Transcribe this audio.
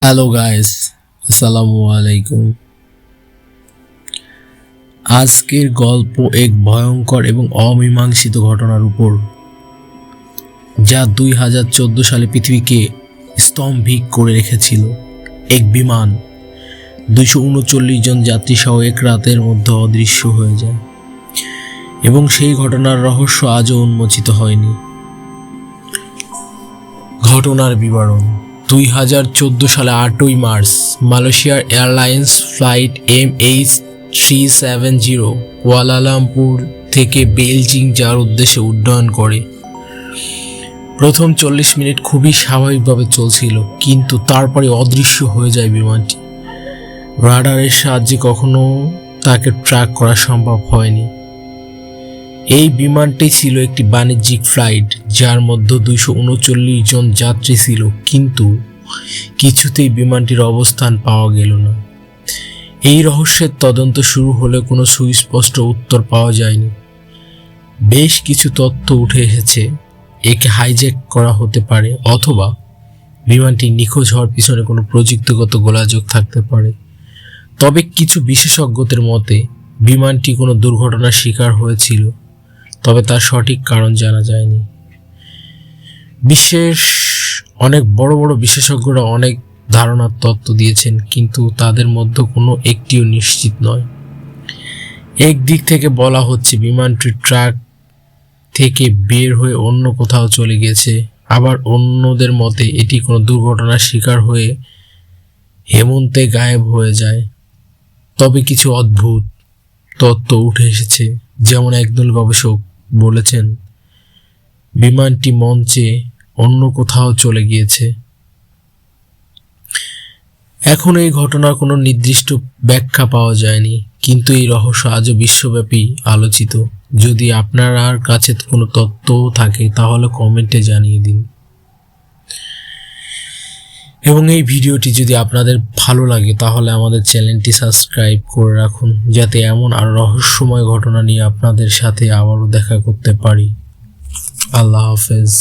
Hello guys, আসসালামু আলাইকুম। আজকের গল্প এক ভয়ঙ্কর এবং অমীমাংসিত ঘটনার উপর, যা 2014 সালে পৃথিবীকে স্তম্ভিত করে রেখেছিল। এক বিমান 239 জন যাত্রী সহ এক রাতের মধ্যে অদৃশ্য হয়ে যায় এবং সেই ঘটনার রহস্য আজও উন্মোচিত হয়নি। ঘটনার বিবরণ: 2014 সালে 8ই মার্চ মালয়েশিয়ার এয়ারলাইন্স ফ্লাইট MH370 কুয়ালালামপুর থেকে বেইজিং যাওয়ার উদ্দেশ্যে উড্ডয়ন করে। প্রথম 40 মিনিট খুবই স্বাভাবিকভাবে চলছিল, কিন্তু তারপরে অদৃশ্য হয়ে যায় বিমানটি। রাডারের সাহায্যে কখনো তাকে ট্র্যাক করা সম্ভব হয়নি। এই বিমানটি ছিল একটি বাণিজ্যিক ফ্লাইট, যার মধ্যে 239 জন যাত্রী ছিল, কিন্তু কিছুতেই বিমানটির অবস্থান পাওয়া গেল না। এই রহস্যের তদন্ত শুরু হলে কোনো সুস্পষ্ট উত্তর পাওয়া যায়নি। বেশ কিছু তথ্য উঠে এসেছে। একে হাইজ্যাক করা হতে পারে, অথবা বিমানটি নিখোঁজ হওয়ার পিছনে কোনো প্রযুক্তিগত গোলযোগ থাকতে পারে। তবে কিছু বিশেষজ্ঞদের মতে বিমানটি কোনো দুর্ঘটনার শিকার হয়েছিল, তবে তার সঠিক কারণ জানা যায়নি। বিশ্বের অনেক বড় বড় বিশেষজ্ঞরা অনেক ধারণার তত্ত্ব দিয়েছেন, কিন্তু তাদের মধ্যে কোনো একটিও নিশ্চিত নয়। একদিক থেকে বলা হচ্ছে বিমানটি ট্র্যাক থেকে বের হয়ে অন্য কোথাও চলে গেছে, আবার অন্যদের মতে এটি কোনো দুর্ঘটনার শিকার হয়ে হেমন্তে গায়েব হয়ে যায়। তবে কিছু অদ্ভুত তথ্য উঠে এসেছে, যেমন একদল গবেষক বলেছেন বিমানটি মঞ্চে অন্য কোথাও চলে গিয়েছে। এখন এই ঘটনার কোনো নির্দিষ্ট ব্যাখ্যা পাওয়া যায়নি, কিন্তু এই রহস্য আজও বিশ্বব্যাপী আলোচিত। যদি আপনার কাছে কোনো তথ্য থাকে তাহলে কমেন্টে জানিয়ে দিন। এবং এই ভিডিওটি যদি আপনাদের ভালো লাগে তাহলে আমাদের চ্যানেলটি সাবস্ক্রাইব করে রাখুন, যাতে এমন আর রহস্যময় ঘটনা নিয়ে আপনাদের সাথে আবারও দেখা করতে পারি। আল্লাহ হাফেজ।